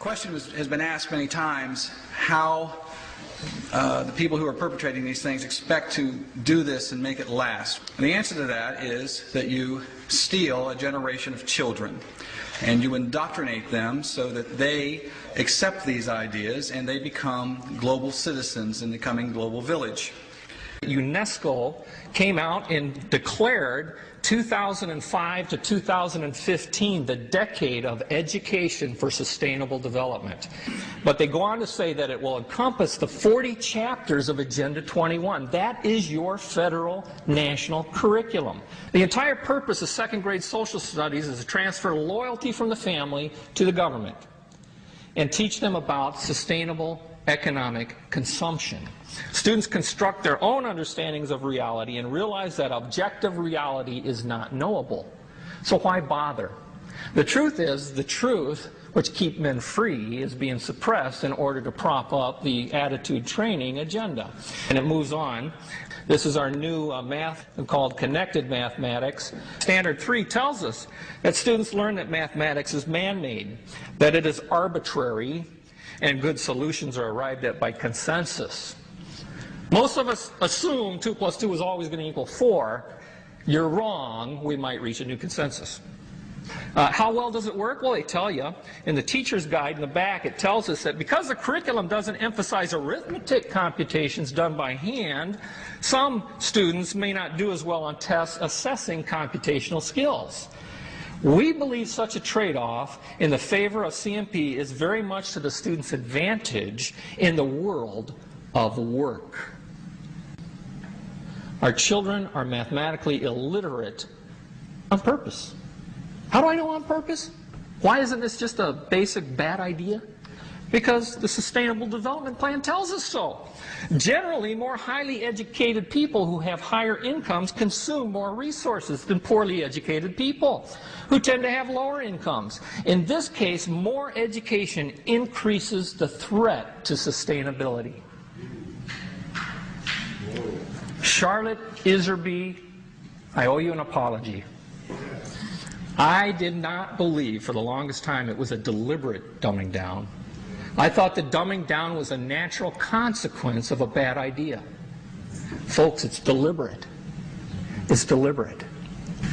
question has been asked many times how the people who are perpetrating these things expect to do this and make it last. And the answer to that is that you steal a generation of children and you indoctrinate them so that they accept these ideas and they become global citizens in the coming global village. UNESCO came out and declared 2005 to 2015 the decade of education for sustainable development. But they go on to say that it will encompass the 40 chapters of Agenda 21. That is your federal national curriculum. The entire purpose of second grade social studies is to transfer loyalty from the family to the government and teach them about sustainable economic consumption. Students construct their own understandings of reality and realize that objective reality is not knowable. So why bother? The truth is, the truth which keep men free is being suppressed in order to prop up the attitude training agenda. And it moves on. This is our new math called connected mathematics. Standard 3 tells us that students learn that mathematics is man-made, that it is arbitrary, and good solutions are arrived at by consensus. Most of us assume 2 plus 2 is always going to equal 4. You're wrong. We might reach a new consensus. How well does it work? Well, they tell you in the teacher's guide in the back, it tells us that because the curriculum doesn't emphasize arithmetic computations done by hand, some students may not do as well on tests assessing computational skills. We believe such a trade-off in the favor of CMP is very much to the student's advantage in the world of work. Our children are mathematically illiterate on purpose. How do I know on purpose? Why isn't this just a basic bad idea? because the Sustainable Development Plan tells us so. Generally, more highly educated people who have higher incomes consume more resources than poorly educated people who tend to have lower incomes. In this case, more education increases the threat to sustainability. Charlotte Iserby, I owe you an apology. I did not believe for the longest time it was a deliberate dumbing down. I thought the dumbing down was a natural consequence of a bad idea. Folks, it's deliberate. It's deliberate.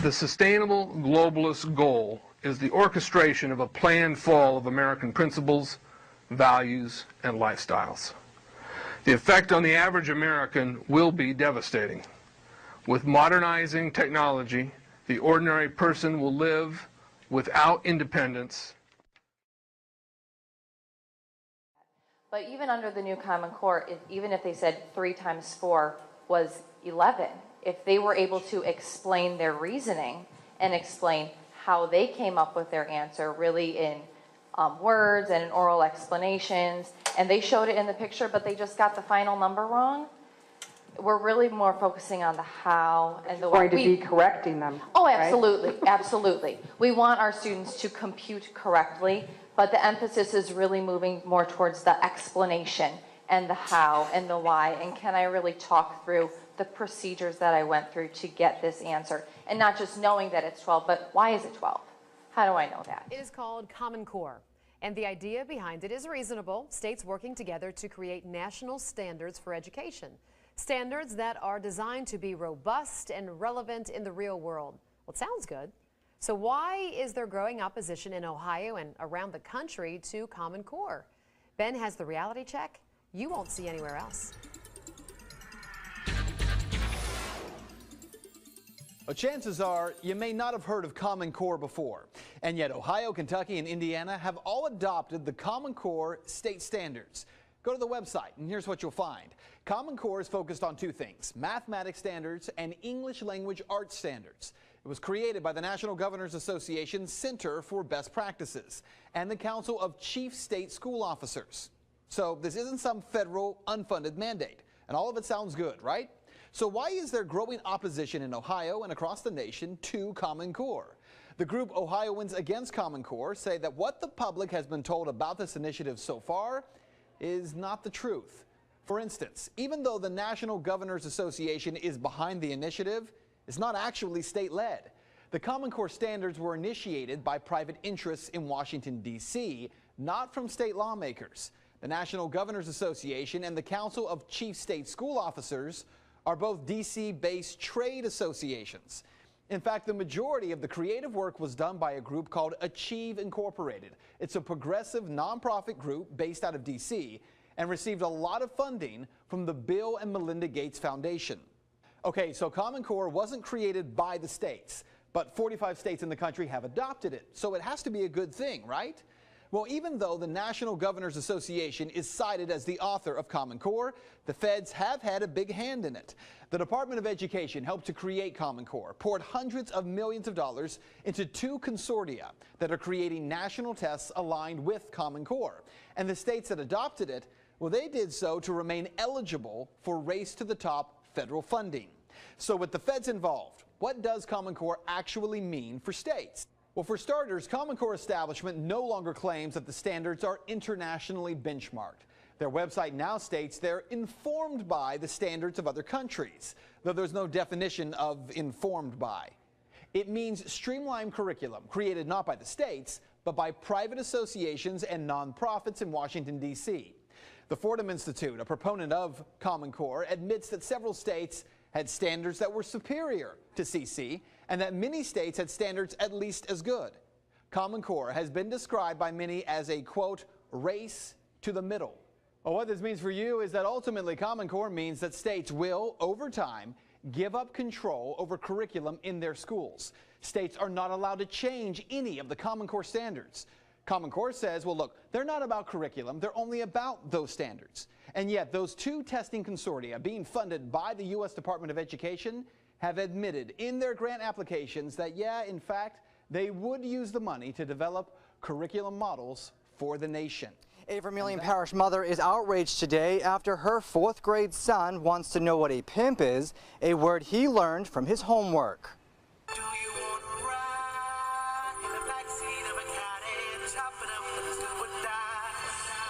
The sustainable globalist goal is the orchestration of a planned fall of American principles, values, and lifestyles. The effect on the average American will be devastating. With modernizing technology, the ordinary person will live without independence. But even under the new Common Core, even if they said 3 times 4 was 11, if they were able to explain their reasoning and explain how they came up with their answer really in words and in oral explanations, and they showed it in the picture, but they just got the final number wrong, we're really more focusing on the how and the Going to be correcting them. Oh, right? absolutely, absolutely. We want our students to compute correctly, but the emphasis is really moving more towards the explanation and the how and the why, and can I really talk through the procedures that I went through to get this answer, and not just knowing that it's 12, but why is it 12? How do I know that? It is called Common Core, and the idea behind it is reasonable. States working together to create national standards for education. Standards that are designed to be robust and relevant in the real world. Well, it sounds good. So why is there growing opposition in Ohio and around the country to Common Core? Ben has the reality check you won't see anywhere else. Well, chances are you may not have heard of Common Core before, and yet Ohio, Kentucky, and Indiana have all adopted the Common Core state standards. Go to the website, and here's what you'll find. Common Core is focused on 2 things, mathematics standards and English language arts standards. It was created by the National Governors Association Center for Best Practices and the Council of Chief State School Officers. So this isn't some federal unfunded mandate, and all of it sounds good, right? So why is there growing opposition in Ohio and across the nation to Common Core? The group Ohioans Against Common Core say that what the public has been told about this initiative so far is not the truth. For instance, even though the National Governors Association is behind the initiative, it's not actually state-led. The Common Core standards were initiated by private interests in Washington, D.C., not from state lawmakers. The National Governors Association and the Council of Chief State School Officers are both D.C.-based trade associations. In fact, the majority of the creative work was done by a group called Achieve Incorporated. It's a progressive nonprofit group based out of D.C. and received a lot of funding from the Bill and Melinda Gates Foundation. Okay, so Common Core wasn't created by the states, but 45 states in the country have adopted it, so it has to be a good thing, right? Well, even though the National Governors Association is cited as the author of Common Core, the feds have had a big hand in it. The Department of Education helped to create Common Core, poured hundreds of millions of dollars into 2 consortia that are creating national tests aligned with Common Core. And the states that adopted it, well, they did so to remain eligible for Race to the Top federal funding. So with the feds involved, what does Common Core actually mean for states? Well, for starters, Common Core establishment no longer claims that the standards are internationally benchmarked. Their website now states they're informed by the standards of other countries, though there's no definition of informed by. It means streamlined curriculum created not by the states, but by private associations and nonprofits in Washington, D.C. The Fordham Institute, a proponent of Common Core, admits that several states had standards that were superior to CC, and that many states had standards at least as good. Common Core has been described by many as a, quote, race to the middle. Well, what this means for you is that ultimately Common Core means that states will, over time, give up control over curriculum in their schools. States are not allowed to change any of the Common Core standards. Common Core says, well, look, they're not about curriculum, they're only about those standards. And yet those 2 testing consortia being funded by the U.S. Department of Education have admitted in their grant applications that, yeah, in fact, they would use the money to develop curriculum models for the nation. A Vermilion Parish mother is outraged today after her 4th grade son wants to know what a pimp is, a word he learned from his homework.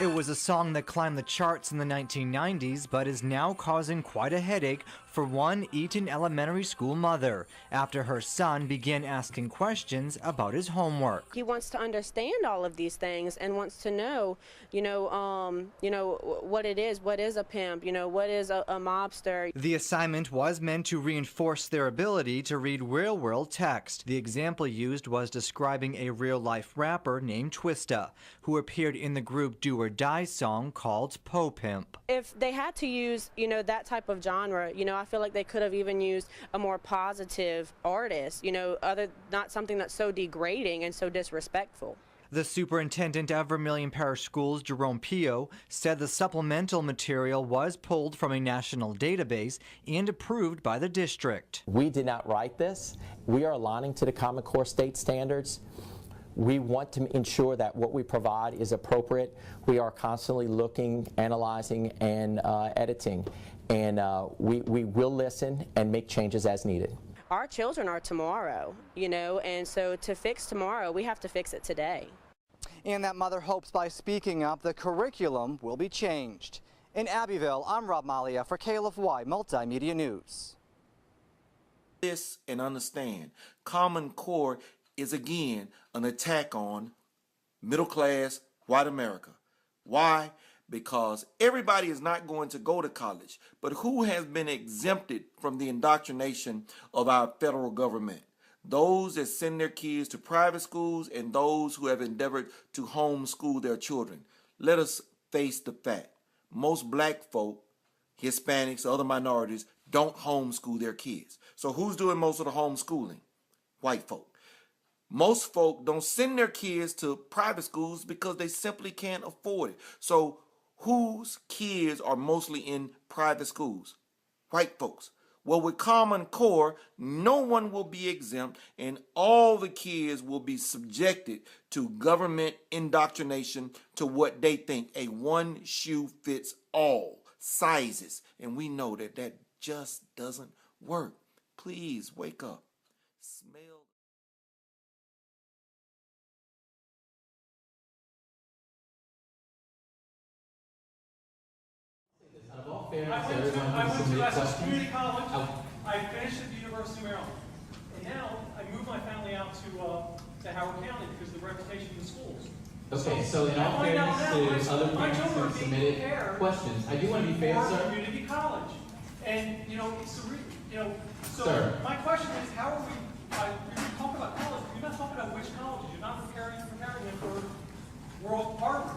It was a song that climbed the charts in the 1990s, but is now causing quite a headache for one Eaton Elementary School mother after her son began asking questions about his homework. He wants to understand all of these things and wants to know, what it is. What is a pimp? What is a mobster? The assignment was meant to reinforce their ability to read real-world text. The example used was describing a real-life rapper named Twista, who appeared in the group Do or Die song called Po Pimp. If they had to use, that type of genre, I feel like they could have even used a more positive artist, not something that's so degrading and so disrespectful. The superintendent of Vermilion Parish Schools, Jerome Pio, said the supplemental material was pulled from a national database and approved by the district. We did not write this. We are aligning to the Common Core state standards. We want to ensure that what we provide is appropriate. We are constantly looking, analyzing, and editing, and we will listen and make changes as needed. Our children are tomorrow, and so to fix tomorrow, we have to fix it today. And that mother hopes by speaking up, the curriculum will be changed. In Abbeville, I'm Rob Malia for KLFY Multimedia News. This and understand, Common Core is again an attack on middle-class white America. Why? Because everybody is not going to go to college, but who has been exempted from the indoctrination of our federal government? Those that send their kids to private schools and those who have endeavored to homeschool their children. Let us face the fact. Most black folk, Hispanics, other minorities don't homeschool their kids. So who's doing most of the homeschooling? White folk. Most folk don't send their kids to private schools because they simply can't afford it. So whose kids are mostly in private schools? White folks. Well, with Common Core, no one will be exempt and all the kids will be subjected to government indoctrination to what they think a one shoe fits all sizes. And we know that that just doesn't work. Please wake up. Smell. I went to Essex Community College. I finished at the University of Maryland. And now I moved my family out to Howard County because of the reputation of the schools. Okay, so in all fairness to other parents who submitted questions, I do want to be fair, sir. Community college. And, it's so sir. My question is, how are we, you're talking about college, you're not talking about which colleges, you're not preparing them for World Harvard.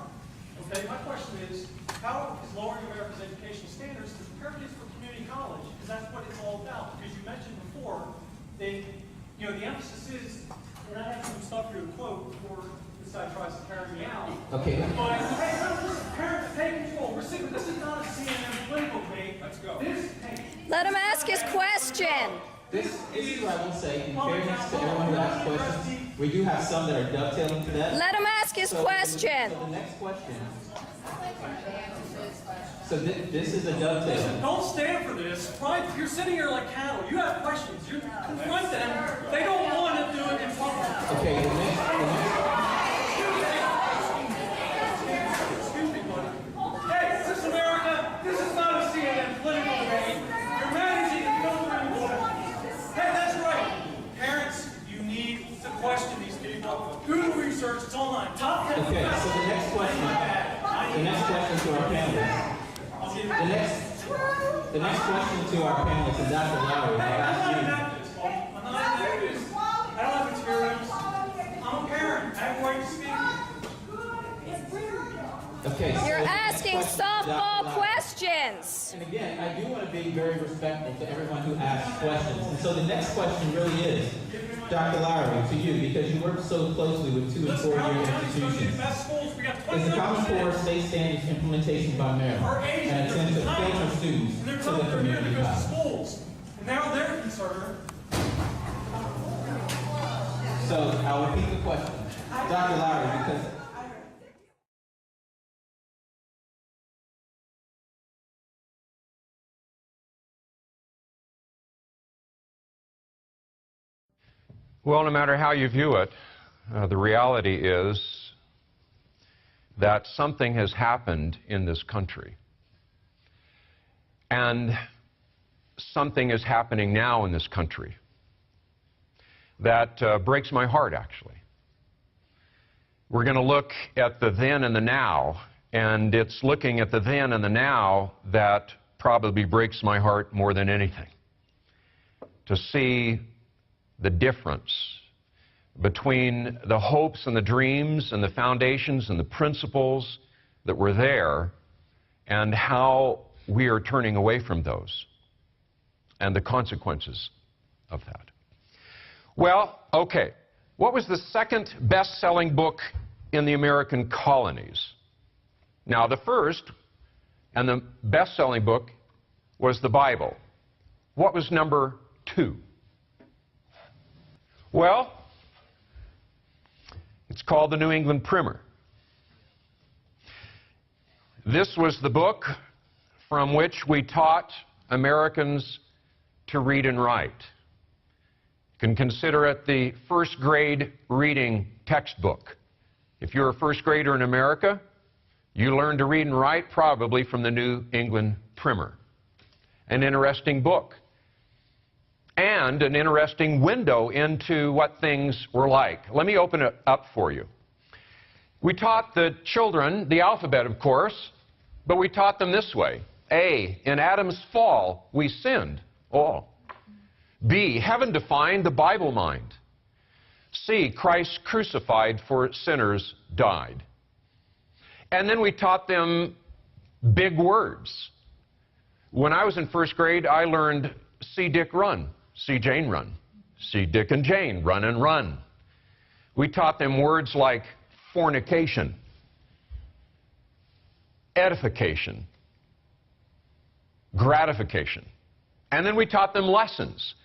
Okay, my question is, how is lowering America's educational standards to prepare kids for community college? Because that's what it's all about. Because you mentioned before, the emphasis is, and I have some stuff here to quote before this guy tries to carry me out. Okay. But, hey, listen, parents, take control. This is not a CNN political debate. Let's go. Let him ask his question. This is what I will say, in fairness to everyone who asked questions, we do have some that are dovetailing to that. Let him ask his question. So the next question. So this is a dovetail. Listen, don't stand for this. You're sitting here like cattle. You have questions. You confront them. They don't want to do it in public. Okay, the next Excuse me, buddy. Hey, this is America. This is not a CNN political debate. You're managing to go through. Hey, that's right. Parents, you need to question these people. Do the research. It's online. Top 10. Okay, so the next question to our panelists. The next question to our panelists is Dr. Lowry. I'm not an activist. I don't have experience. I'm a parent. I have a right to speak. Okay, You're so asking softball questions. And again, I do want to be very respectful to everyone who asks questions. And so the next question really is, Dr. Lowry, to you, because you work so closely with 2- and 4-year institutions. Is the Common Core state standards implementation by Maryland an attempt to filter students to the community college? Now they're concerned. So I'll repeat the question. Dr. Lowry, because Well, no matter how you view it, the reality is that something has happened in this country. And something is happening now in this country that breaks my heart, actually. We're going to look at the then and the now, and it's looking at the then and the now that probably breaks my heart more than anything. To see the difference between the hopes and the dreams and the foundations and the principles that were there and how we are turning away from those and the consequences of that. Well, okay. What was the second best-selling book in the American colonies? Now, the first and the best-selling book was the Bible. What was number 2? Well, it's called the New England Primer. This was the book from which we taught Americans to read and write. You can consider it the first grade reading textbook. If you're a first grader in America, you learn to read and write probably from the New England Primer. An interesting book. And an interesting window into what things were like. Let me open it up for you. We taught the children the alphabet, of course, but we taught them this way. A, in Adam's fall, we sinned. All. B, heaven defined, the Bible mind. C, Christ crucified for sinners died. And then we taught them big words. When I was in first grade, I learned see Dick run. See Jane run. See Dick and Jane run and run. We taught them words like fornication, edification, gratification. And then we taught them lessons.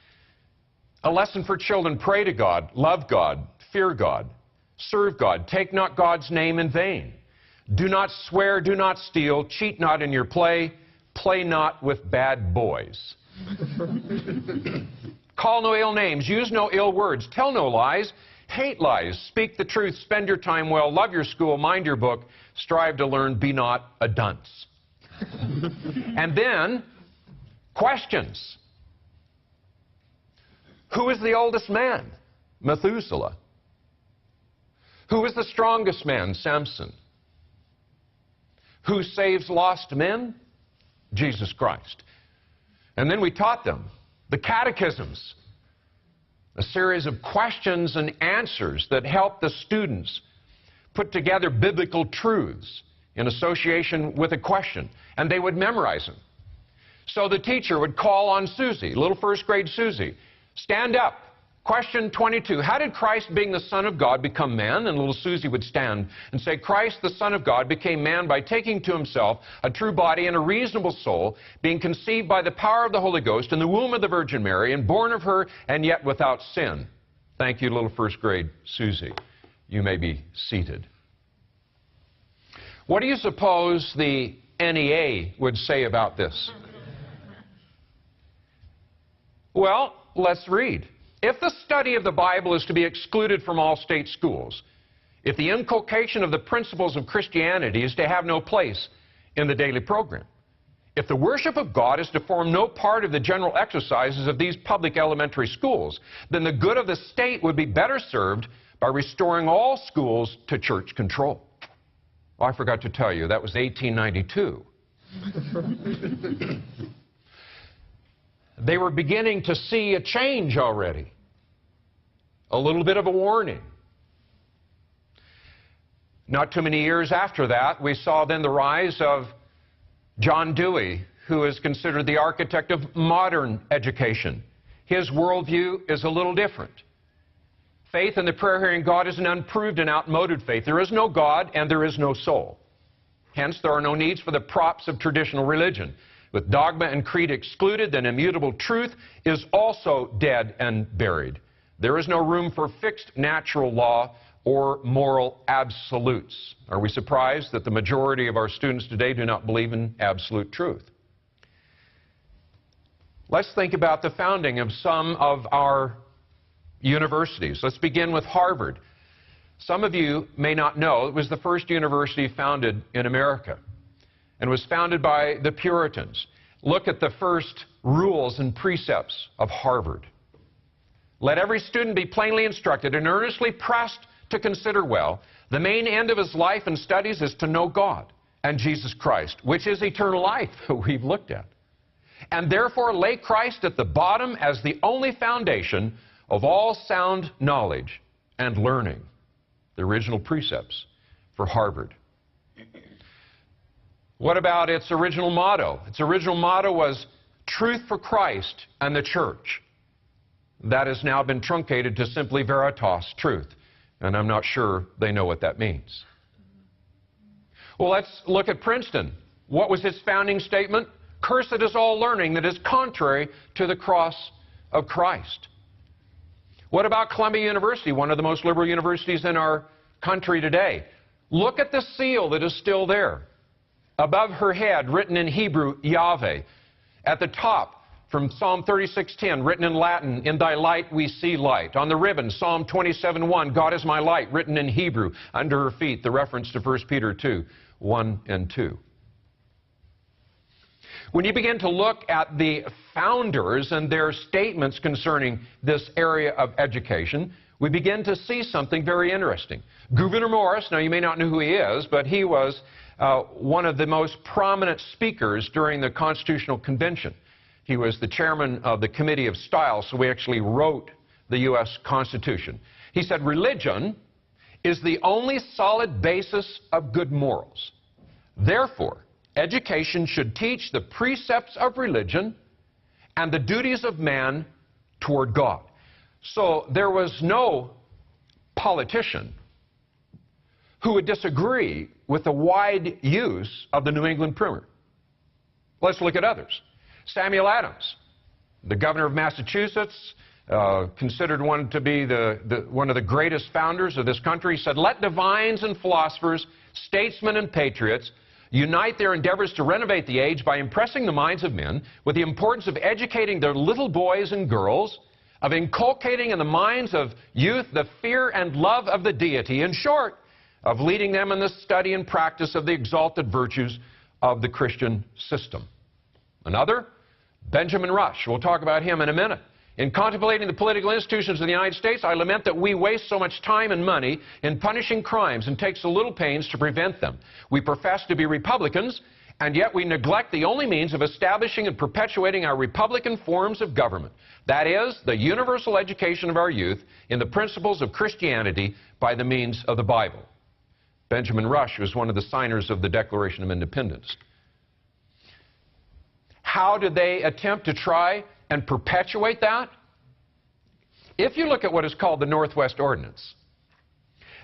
A lesson for children: pray to God, love God, fear God, serve God, take not God's name in vain. Do not swear, do not steal, cheat not in your play, play not with bad boys. Call no ill names, use no ill words, tell no lies, hate lies, speak the truth, spend your time well, love your school, mind your book, strive to learn, be not a dunce. And then, questions. Who is the oldest man? Methuselah. Who is the strongest man? Samson. Who saves lost men? Jesus Christ. And then we taught them the catechisms, a series of questions and answers that help the students put together biblical truths in association with a question, and they would memorize them. So the teacher would call on Susie, little first grade Susie, stand up. Question 22, how did Christ, being the Son of God, become man? And little Susie would stand and say, Christ, the Son of God, became man by taking to himself a true body and a reasonable soul, being conceived by the power of the Holy Ghost in the womb of the Virgin Mary, and born of her, and yet without sin. Thank you, little first grade Susie. You may be seated. What do you suppose the NEA would say about this? Well, let's read. If the study of the Bible is to be excluded from all state schools, if the inculcation of the principles of Christianity is to have no place in the daily program, if the worship of God is to form no part of the general exercises of these public elementary schools, then the good of the state would be better served by restoring all schools to church control. Oh, I forgot to tell you, that was 1892. They were beginning to see a change already. A little bit of a warning. Not too many years after that, we saw then the rise of John Dewey, who is considered the architect of modern education. His worldview is a little different. Faith in the prayer-hearing God is an unproved and outmoded faith. There is no God and there is no soul. Hence, there are no needs for the props of traditional religion. With dogma and creed excluded, then immutable truth is also dead and buried. There is no room for fixed natural law or moral absolutes. Are we surprised that the majority of our students today do not believe in absolute truth? Let's think about the founding of some of our universities. Let's begin with Harvard. Some of you may not know it was the first university founded in America and was founded by the Puritans. Look at the first rules and precepts of Harvard. Let every student be plainly instructed and earnestly pressed to consider well. The main end of his life and studies is to know God and Jesus Christ, which is eternal life, we've looked at. And therefore lay Christ at the bottom as the only foundation of all sound knowledge and learning. The original precepts for Harvard. What about its original motto? Its original motto was truth for Christ and the church. That has now been truncated to simply veritas, truth. And I'm not sure they know what that means. Well, let's look at Princeton. What was its founding statement? Cursed is all learning that is contrary to the cross of Christ. What about Columbia University, one of the most liberal universities in our country today? Look at the seal that is still there. Above her head, written in Hebrew, Yahweh. At the top, from Psalm 36:10, written in Latin, in thy light we see light. On the ribbon, Psalm 27:1, God is my light, written in Hebrew. Under her feet, the reference to 1 Peter 2:1 and 2. When you begin to look at the founders and their statements concerning this area of education, we begin to see something very interesting. Gouverneur Morris, now you may not know who he is, but he was one of the most prominent speakers during the Constitutional Convention. He was the chairman of the Committee of Style, so we actually wrote the U.S. Constitution. He said, religion is the only solid basis of good morals. Therefore, education should teach the precepts of religion and the duties of man toward God. So there was no politician who would disagree with the wide use of the New England Primer. Let's look at others. Samuel Adams, the governor of Massachusetts, considered one to be one of the greatest founders of this country, said, let divines and philosophers, statesmen and patriots unite their endeavors to renovate the age by impressing the minds of men with the importance of educating their little boys and girls, of inculcating in the minds of youth the fear and love of the deity, in short, of leading them in the study and practice of the exalted virtues of the Christian system. Another, Benjamin Rush. We'll talk about him in a minute. In contemplating the political institutions of the United States, I lament that we waste so much time and money in punishing crimes and take so little pains to prevent them. We profess to be Republicans, and yet we neglect the only means of establishing and perpetuating our Republican forms of government. That is, the universal education of our youth in the principles of Christianity by the means of the Bible. Benjamin Rush was one of the signers of the Declaration of Independence. How did they attempt to try and perpetuate that? If you look at what is called the Northwest Ordinance,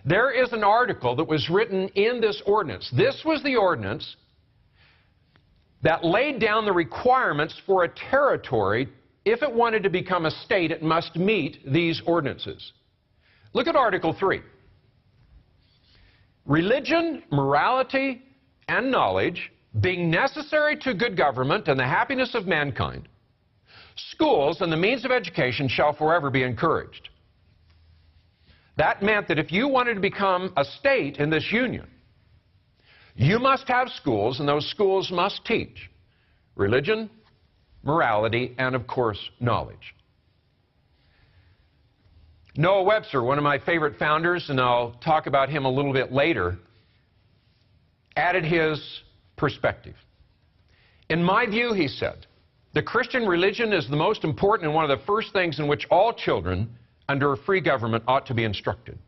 there is an article that was written in this ordinance. This was the ordinance that laid down the requirements for a territory. If it wanted to become a state, it must meet these ordinances. Look at Article 3. Religion, morality, and knowledge being necessary to good government and the happiness of mankind, schools and the means of education shall forever be encouraged. That meant that if you wanted to become a state in this union, you must have schools, and those schools must teach religion, morality, and, of course, knowledge. Noah Webster, one of my favorite founders, and I'll talk about him a little bit later, added his perspective. In my view, he said, the Christian religion is the most important and one of the first things in which all children under a free government ought to be instructed.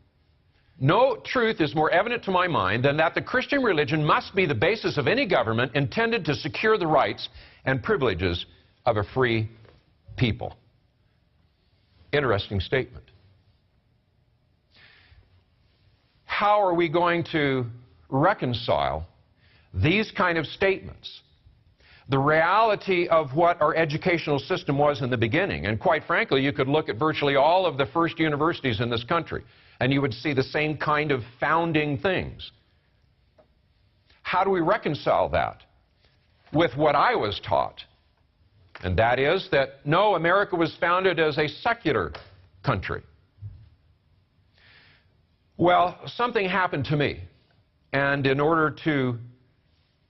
No truth is more evident to my mind than that the Christian religion must be the basis of any government intended to secure the rights and privileges of a free people. Interesting statement. How are we going to reconcile these kind of statements, the reality of what our educational system was in the beginning? And quite frankly, you could look at virtually all of the first universities in this country, and you would see the same kind of founding things. How do we reconcile that with what I was taught? And that is that, no, America was founded as a secular country. Well, something happened to me. And in order to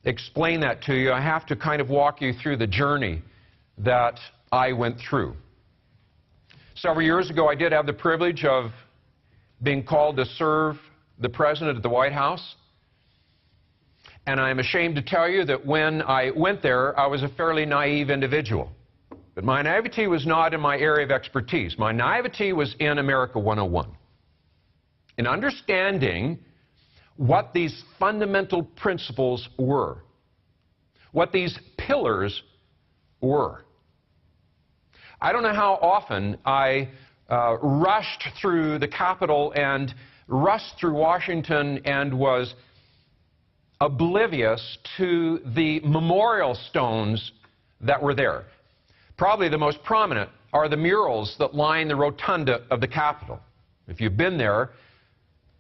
explain that to you, I have to kind of walk you through the journey that I went through. Several years ago, I did have the privilege of being called to serve the President at the White House. And I'm ashamed to tell you that when I went there, I was a fairly naive individual. But my naivety was not in my area of expertise. My naivety was in America 101. In understanding what these fundamental principles were, what these pillars were. I don't know how often I rushed through the Capitol and rushed through Washington and was oblivious to the memorial stones that were there. Probably the most prominent are the murals that line the rotunda of the Capitol. If you've been there,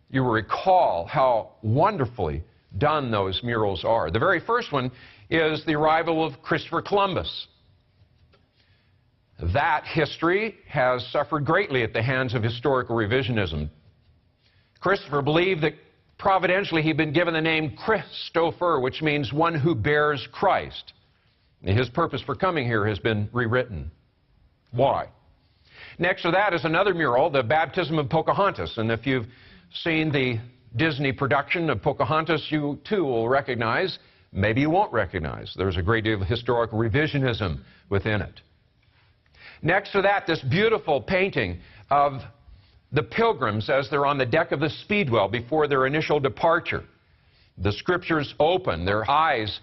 you will recall how wonderfully done those murals are. The very first one is the arrival of Christopher Columbus. That history has suffered greatly at the hands of historical revisionism. Christopher believed that providentially he'd been given the name Christopher, which means one who bears Christ. His purpose for coming here has been rewritten. Why? Next to that is another mural, the Baptism of Pocahontas. And if you've seen the Disney production of Pocahontas, you too will recognize, maybe you won't recognize, there's a great deal of historical revisionism within it. Next to that, this beautiful painting of the pilgrims as they're on the deck of the Speedwell before their initial departure. The scriptures open, their eyes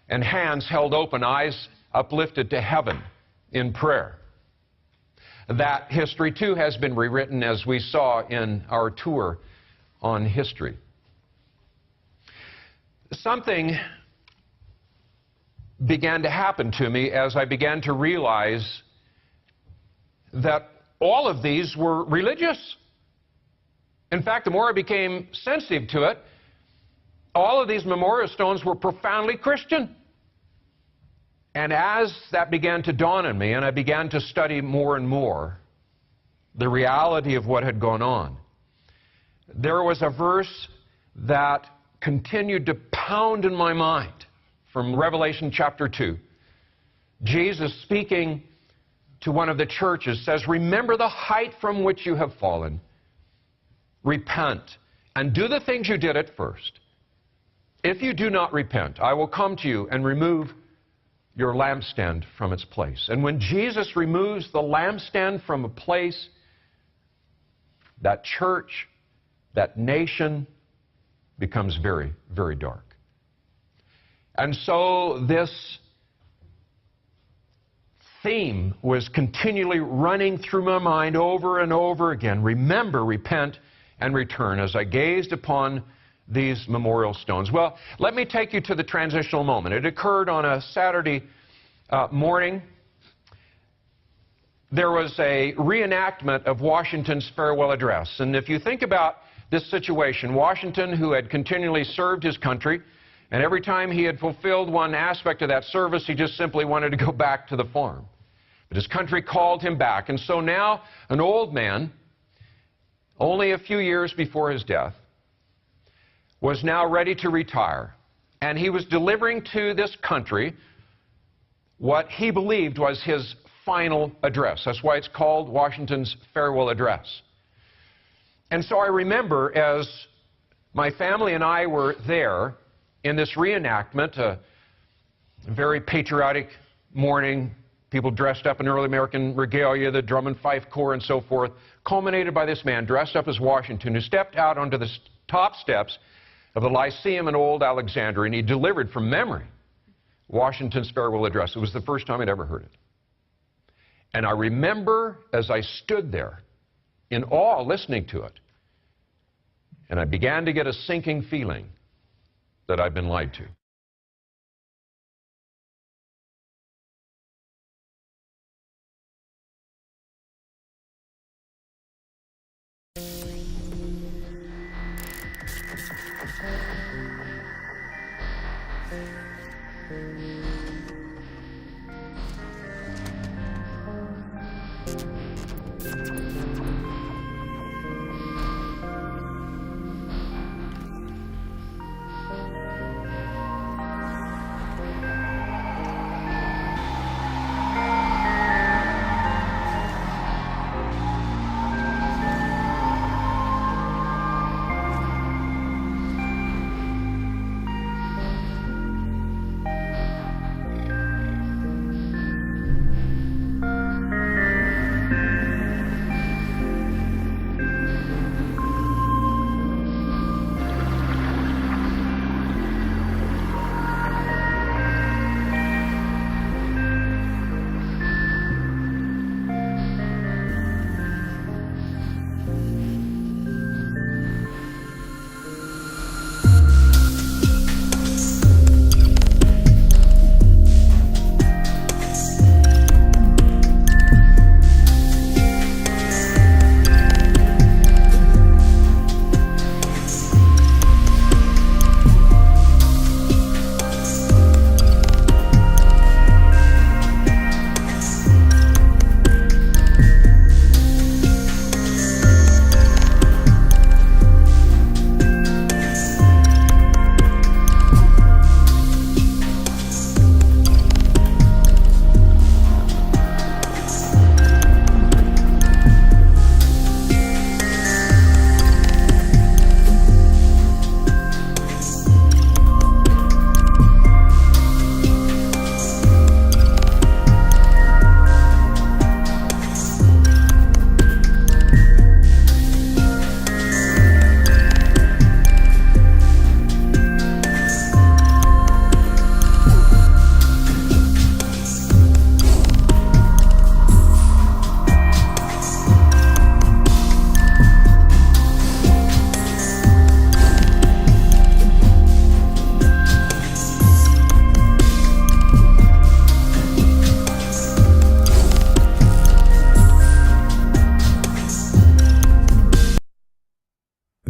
and hands held open, eyes uplifted to heaven in prayer. That history, too, has been rewritten, as we saw in our tour on history. Something began to happen to me as I began to realize that all of these were religious. In fact, the more I became sensitive to it, all of these memorial stones were profoundly Christian. And as that began to dawn on me, and I began to study more and more the reality of what had gone on, there was a verse that continued to pound in my mind from Revelation chapter 2. Jesus, speaking to one of the churches, says, "Remember the height from which you have fallen. Repent and do the things you did at first. If you do not repent, I will come to you and remove your lampstand from its place." And when Jesus removes the lampstand from a place, that church, that nation becomes very, very dark. And so this theme was continually running through my mind over and over again. Remember, repent, and return, as I gazed upon these memorial stones. Well, let me take you to the transitional moment. It occurred on a Saturday morning. There was a reenactment of Washington's farewell address. And if you think about this situation, Washington, who had continually served his country, and every time he had fulfilled one aspect of that service, he just simply wanted to go back to the farm. But his country called him back. And so now, an old man, only a few years before his death, was now ready to retire. And he was delivering to this country what he believed was his final address. That's why it's called Washington's farewell address. And so I remember, as my family and I were there in this reenactment, a very patriotic morning, people dressed up in early American regalia, the drum and fife corps and so forth, culminated by this man dressed up as Washington, who stepped out onto the top steps of the Lyceum in Old Alexandria, and he delivered from memory Washington's farewell address. It was the first time I'd ever heard it. And I remember as I stood there in awe listening to it, and I began to get a sinking feeling that I'd been lied to.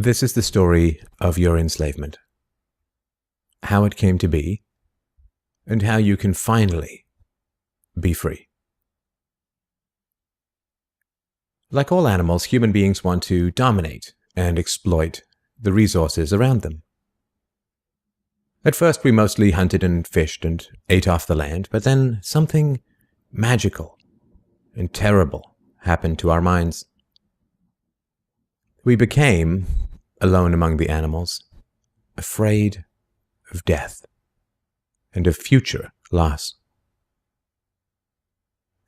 This is the story of your enslavement, how it came to be, and how you can finally be free. Like all animals, human beings want to dominate and exploit the resources around them. At first, we mostly hunted and fished and ate off the land, but then something magical and terrible happened to our minds. We became, alone among the animals, afraid of death and of future loss.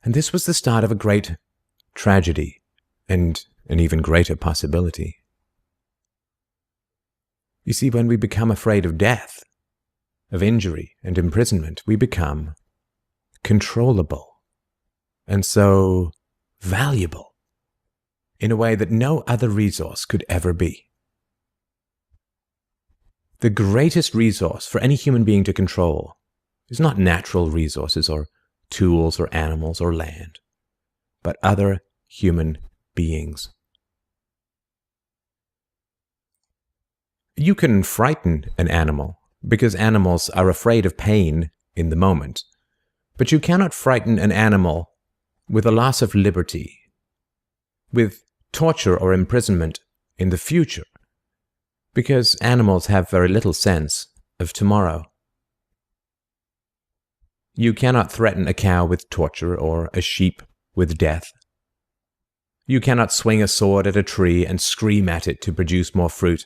And this was the start of a great tragedy and an even greater possibility. You see, when we become afraid of death, of injury and imprisonment, we become controllable and so valuable in a way that no other resource could ever be. The greatest resource for any human being to control is not natural resources or tools or animals or land, but other human beings. You can frighten an animal because animals are afraid of pain in the moment, but you cannot frighten an animal with a loss of liberty, with torture or imprisonment in the future, because animals have very little sense of tomorrow. You cannot threaten a cow with torture or a sheep with death. You cannot swing a sword at a tree and scream at it to produce more fruit,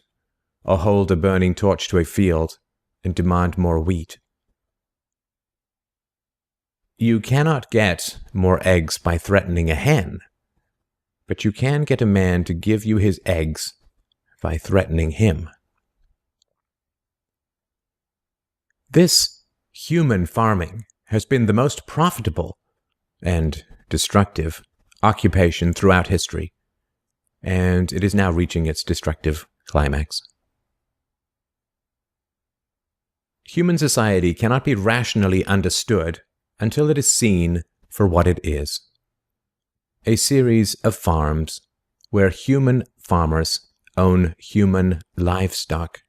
or hold a burning torch to a field and demand more wheat. You cannot get more eggs by threatening a hen, but you can get a man to give you his eggs by threatening him. This human farming has been the most profitable and destructive occupation throughout history, and it is now reaching its destructive climax. Human society cannot be rationally understood until it is seen for what it is: a series of farms where human farmers own human livestock.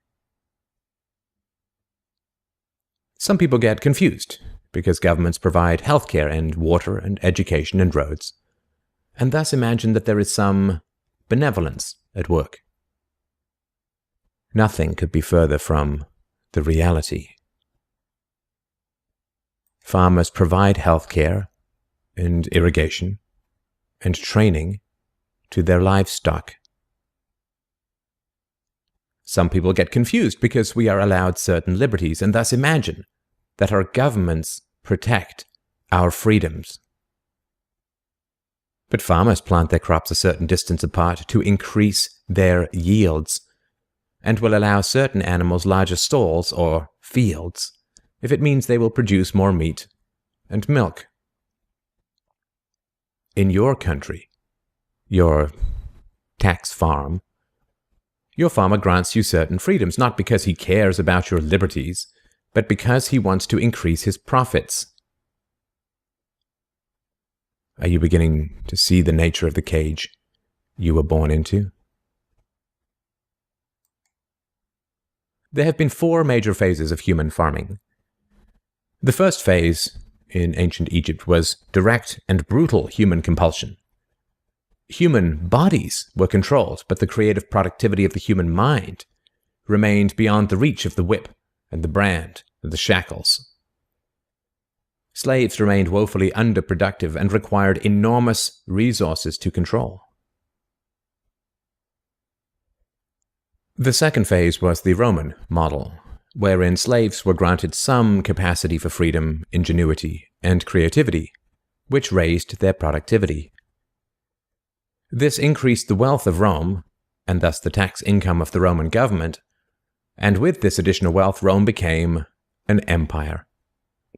Some people get confused because governments provide healthcare and water and education and roads, and thus imagine that there is some benevolence at work. Nothing could be further from the reality. Farmers provide healthcare and irrigation and training to their livestock. Some people get confused because we are allowed certain liberties and thus imagine that our governments protect our freedoms. But farmers plant their crops a certain distance apart to increase their yields, and will allow certain animals larger stalls or fields if it means they will produce more meat and milk. In your country, your tax farm, your farmer grants you certain freedoms, not because he cares about your liberties, but because he wants to increase his profits. Are you beginning to see the nature of the cage you were born into? There have been 4 major phases of human farming. The first phase in ancient Egypt was direct and brutal human compulsion. Human bodies were controlled, but the creative productivity of the human mind remained beyond the reach of the whip and the brand and the shackles. Slaves remained woefully underproductive and required enormous resources to control. The second phase was the Roman model, wherein slaves were granted some capacity for freedom, ingenuity, and creativity, which raised their productivity. This increased the wealth of Rome, and thus the tax income of the Roman government, and with this additional wealth, Rome became an empire,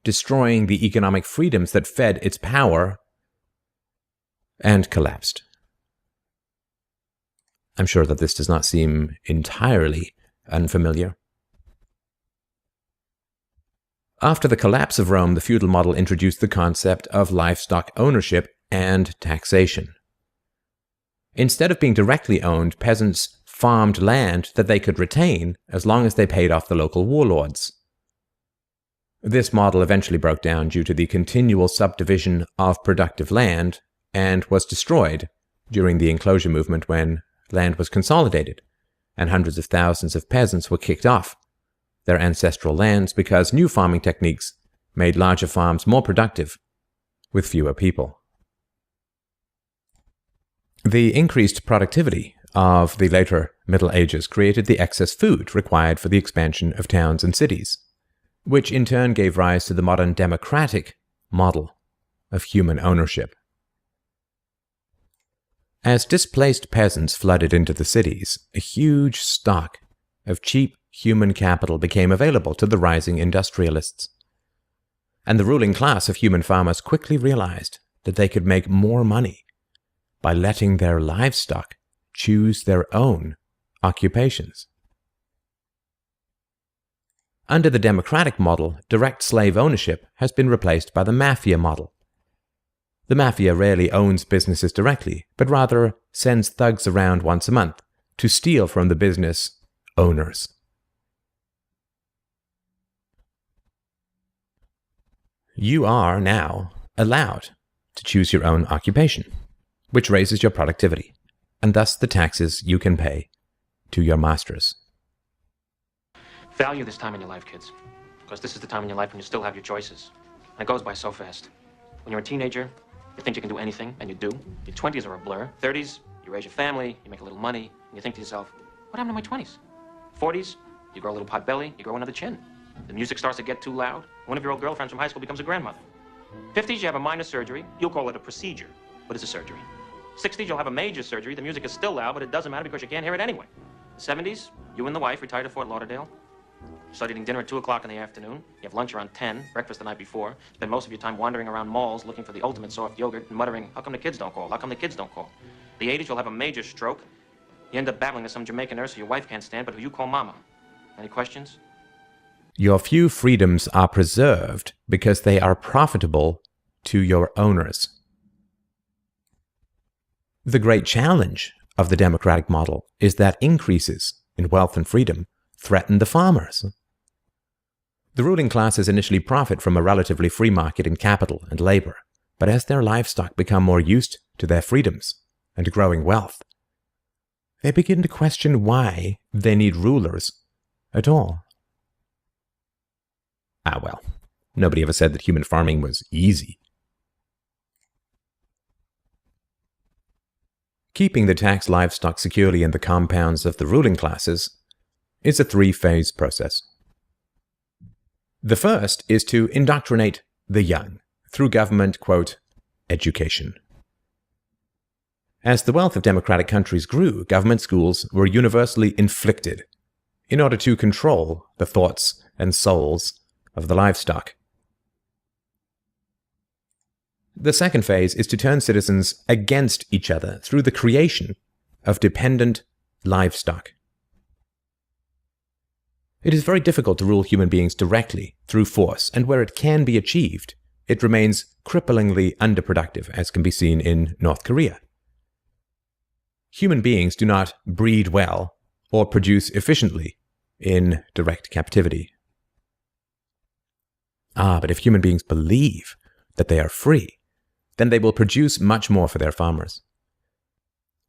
destroying the economic freedoms that fed its power, and collapsed. I'm sure that this does not seem entirely unfamiliar. After the collapse of Rome, the feudal model introduced the concept of livestock ownership and taxation. Instead of being directly owned, peasants farmed land that they could retain as long as they paid off the local warlords. This model eventually broke down due to the continual subdivision of productive land and was destroyed during the enclosure movement when land was consolidated and hundreds of thousands of peasants were kicked off their ancestral lands because new farming techniques made larger farms more productive with fewer people. The increased productivity of the later Middle Ages created the excess food required for the expansion of towns and cities, which in turn gave rise to the modern democratic model of human ownership. As displaced peasants flooded into the cities, a huge stock of cheap human capital became available to the rising industrialists. And the ruling class of human farmers quickly realized that they could make more money by letting their livestock choose their own occupations. Under the democratic model, direct slave ownership has been replaced by the mafia model. The mafia rarely owns businesses directly, but rather sends thugs around once a month to steal from the business owners. You are now allowed to choose your own occupation, which raises your productivity, and thus the taxes you can pay to your masters. Value this time in your life, kids, because this is the time in your life when you still have your choices. And it goes by so fast. When you're a teenager, you think you can do anything, and you do. Your 20s are a blur. 30s, you raise your family, you make a little money, and you think to yourself, what happened to my 20s? 40s, you grow a little pot belly, you grow another chin. The music starts to get too loud. One of your old girlfriends from high school becomes a grandmother. 50s, you have a minor surgery. You'll call it a procedure, but it's a surgery. 60s, you'll have a major surgery. The music is still loud, but it doesn't matter because you can't hear it anyway. 70s, you and the wife retire to Fort Lauderdale. Start eating dinner at 2 o'clock in the afternoon. You have lunch around 10, breakfast the night before. Spend most of your time wandering around malls looking for the ultimate soft yogurt and muttering, how come the kids don't call? How come the kids don't call? The 80s, you'll have a major stroke. You end up battling with some Jamaican nurse who your wife can't stand, but who you call mama. Any questions? Your few freedoms are preserved because they are profitable to your owners. The great challenge of the democratic model is that increases in wealth and freedom threaten the farmers. The ruling classes initially profit from a relatively free market in capital and labor, but as their livestock become more used to their freedoms and growing wealth, they begin to question why they need rulers at all. Ah, well, nobody ever said that human farming was easy. Keeping the taxed livestock securely in the compounds of the ruling classes is a three-phase process. The first is to indoctrinate the young through government, quote, education. As the wealth of democratic countries grew, government schools were universally inflicted in order to control the thoughts and souls of the livestock. The second phase is to turn citizens against each other through the creation of dependent livestock. It is very difficult to rule human beings directly through force, and where it can be achieved, it remains cripplingly underproductive, as can be seen in North Korea. Human beings do not breed well or produce efficiently in direct captivity. But if human beings believe that they are free, then they will produce much more for their farmers.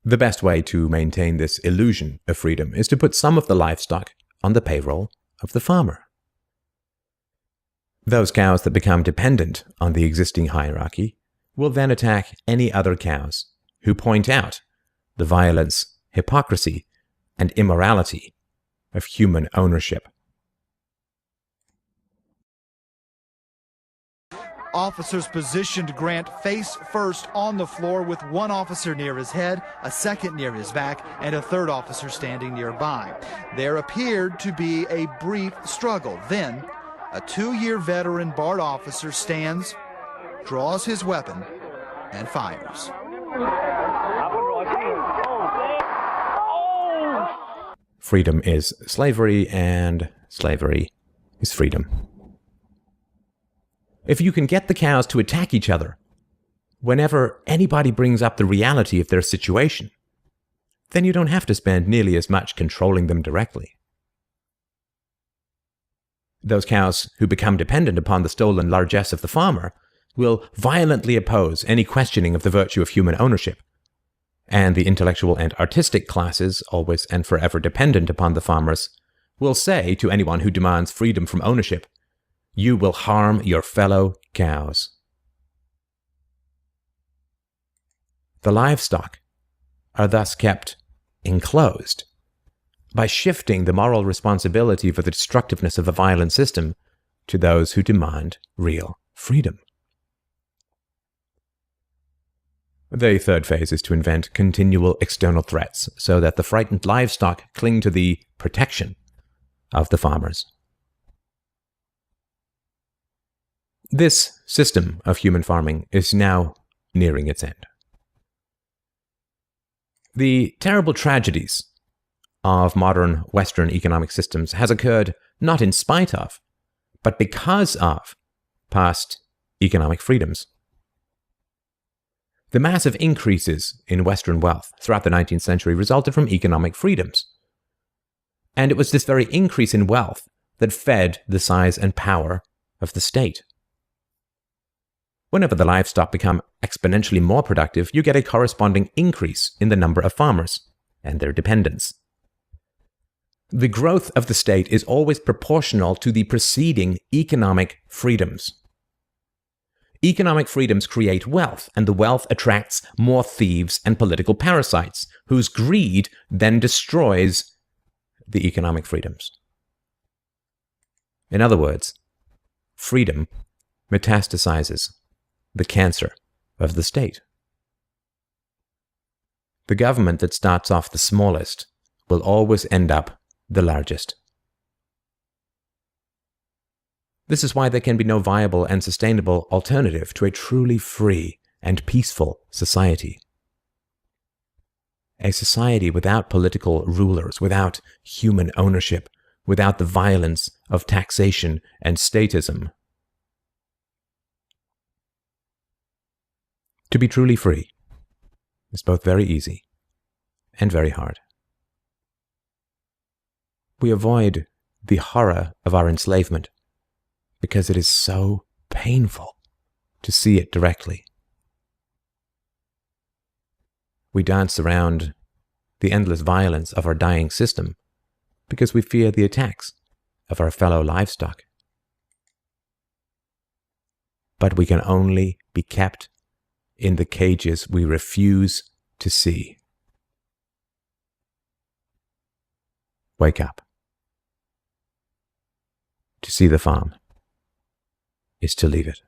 The best way to maintain this illusion of freedom is to put some of the livestock on the payroll of the farmer. Those cows that become dependent on the existing hierarchy will then attack any other cows who point out the violence, hypocrisy, and immorality of human ownership. Officers positioned Grant face first on the floor with one officer near his head, a second near his back, and a third officer standing nearby. There appeared to be a brief struggle. Then, a 2-year veteran BART officer stands, draws his weapon, and fires. Freedom is slavery, and slavery is freedom. If you can get the cows to attack each other whenever anybody brings up the reality of their situation, then you don't have to spend nearly as much controlling them directly. Those cows who become dependent upon the stolen largesse of the farmer will violently oppose any questioning of the virtue of human ownership, and the intellectual and artistic classes, always and forever dependent upon the farmers, will say to anyone who demands freedom from ownership, "You will harm your fellow cows." The livestock are thus kept enclosed by shifting the moral responsibility for the destructiveness of the violent system to those who demand real freedom. The third phase is to invent continual external threats so that the frightened livestock cling to the protection of the farmers. This system of human farming is now nearing its end. The terrible tragedies of modern Western economic systems has occurred not in spite of, but because of past economic freedoms. The massive increases in Western wealth throughout the 19th century resulted from economic freedoms. And it was this very increase in wealth that fed the size and power of the state. Whenever the livestock become exponentially more productive, you get a corresponding increase in the number of farmers and their dependents. The growth of the state is always proportional to the preceding economic freedoms. Economic freedoms create wealth, and the wealth attracts more thieves and political parasites, whose greed then destroys the economic freedoms. In other words, freedom metastasizes the cancer of the state. The government that starts off the smallest will always end up the largest. This is why there can be no viable and sustainable alternative to a truly free and peaceful society. A society without political rulers, without human ownership, without the violence of taxation and statism. To be truly free is both very easy and very hard. We avoid the horror of our enslavement because it is so painful to see it directly. We dance around the endless violence of our dying system because we fear the attacks of our fellow livestock. But we can only be kept in the cages we refuse to see. Wake up. To see the farm is to leave it.